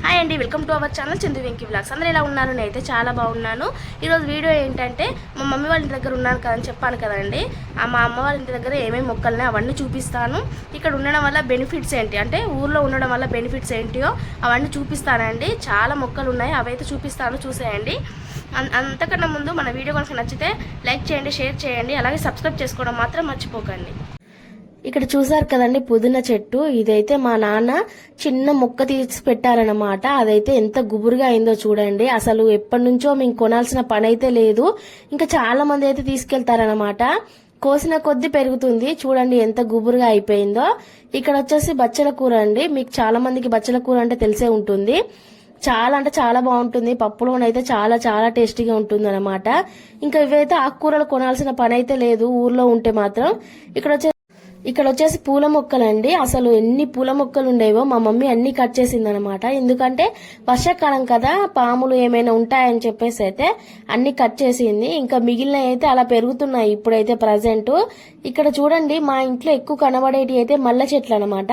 Hi అండి, welcome to our channel Chandu Venky vlogs. అందరూ ఎలా ఉన్నారు? నేనైతే చాలా బాగున్నాను. ఈరోజు వీడియో ఏంటంటే మా మమ్మీ వాళ్ళ ఇంటి దగ్గర ఉన్నాను కదని చెప్పాను కదండి. మా అమ్మ వాళ్ళ ఇంటి దగ్గర ఏమేమి మొక్కలున్నాయి అవన్నీ చూపిస్తాను. ఇక్కడ ఉండడం వల్ల బెనిఫిట్స్ ఏంటి అంటే ఊర్లో ఉండడం వల్ల బెనిఫిట్స్ ఏంటియో అవన్నీ చూపిస్తానండి. చాలా మొక్కలు ఉన్నాయి, అవైతే చూపిస్తాను, చూసేయండి. అంతకన్నా ముందు మన వీడియో కనుక నచ్చితే లైక్ చేయండి, షేర్ చేయండి, అలాగే సబ్స్క్రైబ్ చేసుకోవడం మాత్రం మర్చిపోకండి. ఇక్కడ చూసారు కదండి పుదీనా చెట్టు. ఇదైతే మా నాన్న చిన్న మొక్క తీసి పెట్టారనమాట. అదైతే ఎంత గుబురుగా అయిందో చూడండి. అసలు ఎప్పటి నుంచో మేము కొనాల్సిన పని అయితే లేదు. ఇంకా చాలా మంది అయితే తీసుకెళ్తారనమాట. కోసిన కొద్ది పెరుగుతుంది. చూడండి ఎంత గుబురుగా అయిపోయిందో. ఇక్కడ వచ్చేసి బచ్చల కూర అండి. మీకు చాలా మందికి బచ్చల కూర అంటే తెలిసే ఉంటుంది. చాలా అంటే చాలా బాగుంటుంది. పప్పులోనైతే చాలా చాలా టేస్టీగా ఉంటుంది అనమాట. ఇంకా ఇవైతే ఆకుకూరలు కొనాల్సిన పని అయితే లేదు ఊర్లో ఉంటే మాత్రం. ఇక్కడ వచ్చేసి పూల మొక్కలండి. అసలు ఎన్ని పూల మొక్కలు ఉండేవో మా మమ్మీ అన్ని కట్ చేసిందనమాట. ఎందుకంటే వర్షాకాలం కదా, పాములు ఏమైనా ఉంటాయని చెప్పేసి అయితే అన్ని కట్ చేసింది. ఇంకా మిగిలిన అయితే అలా పెరుగుతున్నాయి ఇప్పుడైతే ప్రజెంట్. ఇక్కడ చూడండి మా ఇంట్లో ఎక్కువ కనబడేటి అయితే మల్లె చెట్లు అనమాట.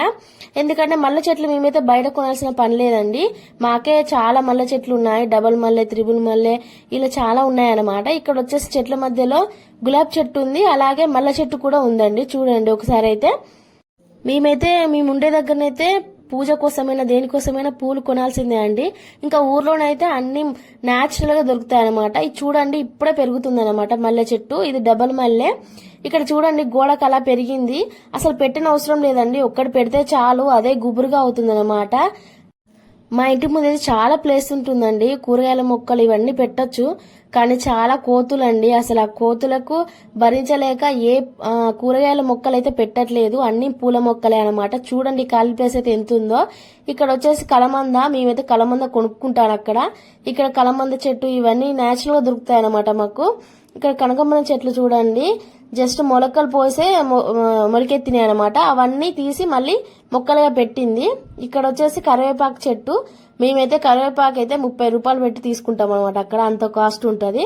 ఎందుకంటే మల్లె చెట్లు మేమైతే బయట కొనాల్సిన పని లేదండి. మాకే చాలా మల్లె చెట్లు ఉన్నాయి. డబల్ మల్లె, త్రిబుల్ మల్లె ఇలా చాలా ఉన్నాయన్నమాట. ఇక్కడ వచ్చేసి చెట్ల మధ్యలో గులాబ్ చెట్టు ఉంది, అలాగే మల్లె చెట్టు కూడా ఉందండి. చూడండి ఒకసారి అయితే మేము ఉండే దగ్గరనైతే పూజ కోసమైనా దేనికోసమైనా పూలు కొనాల్సిందే అండి. ఇంకా ఊర్లోనైతే అన్ని న్యాచురల్ గా దొరుకుతాయి అనమాట. ఇది చూడండి ఇప్పుడే పెరుగుతుంది అనమాట మల్లె చెట్టు. ఇది డబల్ మల్లె. ఇక్కడ చూడండి గోడకు అలా పెరిగింది. అసలు పెట్టిన అవసరం లేదండి, ఒక్కటి పెడితే చాలు అదే గుబురుగా అవుతుంది అనమాట. మా ఇంటి ముందు అయితే చాలా ప్లేస్ ఉంటుందండి. కూరగాయల మొక్కలు ఇవన్నీ పెట్టొచ్చు, కానీ చాలా కోతులండి. అసలు ఆ కోతులకు భరించలేక ఏ కూరగాయల మొక్కలు అయితే పెట్టట్లేదు, అన్ని పూల మొక్కలే అనమాట. చూడండి ఖాళీ ప్లేస్ అయితే ఎంత ఉందో. ఇక్కడ వచ్చేసి కలమంద, మేమైతే కలమంద కొనుక్కుంటాను అక్కడ. ఇక్కడ కలమంద చెట్టు ఇవన్నీ నేచురల్ గా దొరుకుతాయి అనమాట మాకు. ఇక్కడ కనకంబరం చెట్లు చూడండి, జస్ట్ మొలకలు పోసే మొలకెత్తినాయి అనమాట. అవన్నీ తీసి మళ్ళీ మొక్కలుగా పెట్టింది. ఇక్కడ వచ్చేసి కరివేపాకు చెట్టు. మేమైతే కరివేపాకు అయితే 30 రూపాయలు పెట్టి తీసుకుంటాం అనమాట. అక్కడ అంత కాస్ట్ ఉంటది.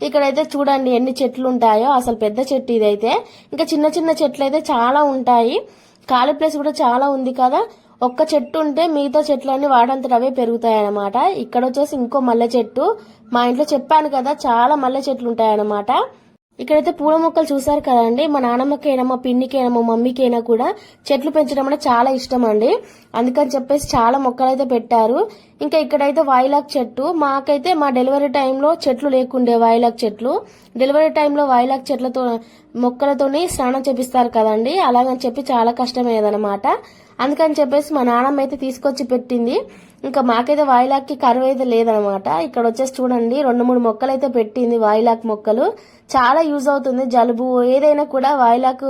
ఇక్కడైతే చూడండి ఎన్ని చెట్లు ఉంటాయో. అసలు పెద్ద చెట్టు ఇదైతే. ఇంకా చిన్న చిన్న చెట్లు అయితే చాలా ఉంటాయి. ఖాళీ ప్లేస్ కూడా చాలా ఉంది కదా. ఒక్క చెట్టు ఉంటే మిగతా చెట్లన్నీ వాటంతట అవే పెరుగుతాయి అనమాట. ఇక్కడ వచ్చేసి ఇంకో మల్లె చెట్టు. మా ఇంట్లో చెప్పాను కదా చాలా మల్లె చెట్లు ఉంటాయన్నమాట. ఇక్కడైతే పూల మొక్కలు చూసారు కదండి. మా నాన్నమ్మకైనా మా పిన్నికైనా మా మమ్మీకైనా కూడా చెట్లు పెంచడం అంటే చాలా ఇష్టం అండి. అందుకని చెప్పేసి చాలా మొక్కలు అయితే పెట్టారు. ఇంకా ఇక్కడైతే వైలాక్ చెట్టు. మాకైతే మా డెలివరీ టైంలో చెట్లు లేకుండే వైలాక్ చెట్లు. డెలివరీ టైంలో వైలాక్ చెట్లతో మొక్కలతోని స్నానం చేపిస్తారు కదండి. అలాగని చెప్పి చాలా కష్టమయ్యేదన్నమాట. అందుకని చెప్పేసి మా నాన్నమ్మ అయితే తీసుకొచ్చి పెట్టింది. ఇంకా మాకైతే వాయిలాక్కి కరువు అయితే లేదనమాట. ఇక్కడ వచ్చేసి చూడండి 2-3 మొక్కలు అయితే పెట్టింది. వాయిలాక్ మొక్కలు చాలా యూజ్ అవుతుంది. జలుబు ఏదైనా కూడా వాయిలాక్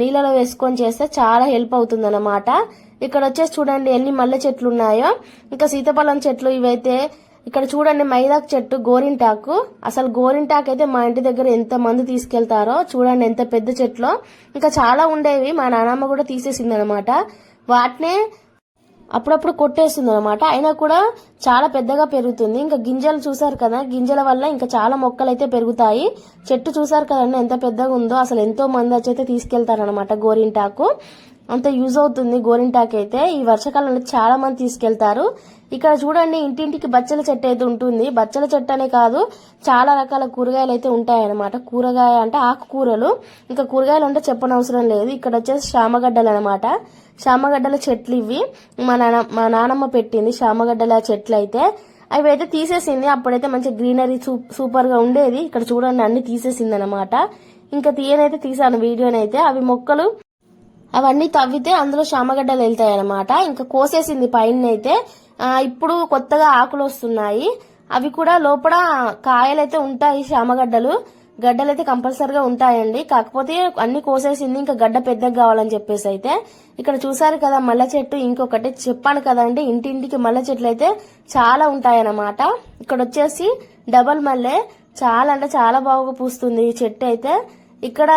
నీళ్ళలో వేసుకొని చేస్తే చాలా హెల్ప్ అవుతుంది అనమాట. ఇక్కడ వచ్చేసి చూడండి ఎన్ని మల్లె చెట్లు ఉన్నాయో. ఇంకా సీతాఫలం చెట్లు ఇవైతే. ఇక్కడ చూడండి మైదాకు చెట్టు, గోరింటాకు. అసలు గోరింటాకు అయితే మా ఇంటి దగ్గర ఎంత మంది తీసుకెళ్తారో చూడండి ఎంత పెద్ద చెట్లో. ఇంకా చాలా ఉండేవి, మా నాన్నమ్మ కూడా తీసేసింది అనమాట. వాటినే అప్పుడప్పుడు కొట్టేస్తుంది అనమాట. అయినా కూడా చాలా పెద్దగా పెరుగుతుంది. ఇంకా గింజలు చూసారు కదా, గింజల వల్ల ఇంకా చాలా మొక్కలు అయితే పెరుగుతాయి. చెట్టు చూసారు కదండి ఎంత పెద్దగా ఉందో. అసలు ఎంతో మంది వచ్చి తీసుకెళ్తారనమాట గోరింటాకు. అంత యూజ్ అవుతుంది గోరింటాకు అయితే. ఈ వర్షాకాలంలో చాలా మంది తీసుకెళ్తారు. ఇక్కడ చూడండి ఇంటింటికి బచ్చల చెట్టు అయితే ఉంటుంది. బచ్చల చెట్టు అనే కాదు, చాలా రకాల కూరగాయలు అయితే ఉంటాయన్నమాట. కూరగాయ అంటే ఆకుకూరలు. ఇంకా కూరగాయలు అంటే చెప్పనవసరం లేదు. ఇక్కడ వచ్చేసి శామగడ్డలు అనమాట. శామగడ్డల చెట్లు ఇవి. మా నానమ్మ పెట్టింది శామగడ్డల చెట్లు అయితే. అవి అయితే తీసేసింది. అప్పుడైతే మంచి గ్రీనరీ సూపర్ గా ఉండేది. ఇక్కడ చూడండి అన్ని తీసేసింది అనమాట. ఇంకా తీయనైతే తీసాను వీడియోనైతే. అవి మొక్కలు అవన్నీ తవ్వితే అందులో శామగడ్డలు వెళ్తాయి అనమాట. ఇంకా కోసేసింది పైన అయితే. ఇప్పుడు కొత్తగా ఆకులు వస్తున్నాయి. అవి కూడా లోపల కాయలైతే ఉంటాయి. శామగడ్డలు గడ్డలైతే కంపల్సరిగా ఉంటాయండి. కాకపోతే అన్ని కోసేసింది, ఇంకా గడ్డ పెద్దగా కావాలని చెప్పేసి అయితే. ఇక్కడ చూసారు కదా మల్లె చెట్టు. ఇంకొకటి చెప్పాను కదండి ఇంటింటికి మల్లె చెట్లు అయితే చాలా ఉంటాయన్నమాట. ఇక్కడ వచ్చేసి డబల్ మల్లె చాలా అంటే చాలా బాగా పూస్తుంది ఈ చెట్టు అయితే. ఇక్కడ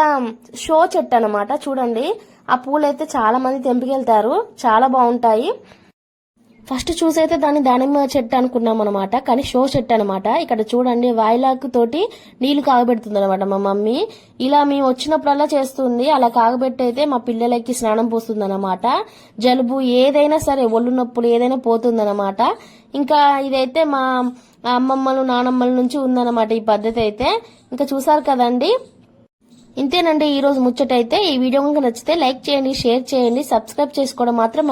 షో చెట్టు అనమాట. చూడండి ఆ పూలు అయితే చాలా మంది తెంపుకెళ్తారు, చాలా బాగుంటాయి. ఫస్ట్ చూసైతే దాన్ని దానిమ్మ చెట్టు అనుకున్నాం అనమాట, కానీ షో చెట్టు అనమాట. ఇక్కడ చూడండి వాయిలాకు తోటి నీళ్లు కాగబెడుతుంది అనమాట మా మమ్మీ. ఇలా మేము వచ్చినప్పుడల్లా చేస్తుంది. అలా కాగబెట్టి అయితే మా పిల్లలకి స్నానం పోస్తుంది అనమాట. జలుబు ఏదైనా సరే, ఒళ్ళు నొప్పులు ఏదైనా పోతుంది అనమాట. ఇంకా ఇదైతే మా అమ్మమ్మలు నానమ్మల నుంచి ఉందన్నమాట ఈ పద్ధతి అయితే. ఇంకా చూసారు కదండి. ఇంతేనండి ఈ రోజు ముచ్చటైతే. ఈ వీడియో కనుక నచ్చితే లైక్ చేయండి, షేర్ చేయండి, సబ్స్క్రైబ్ చేసుకోవడం మాత్రం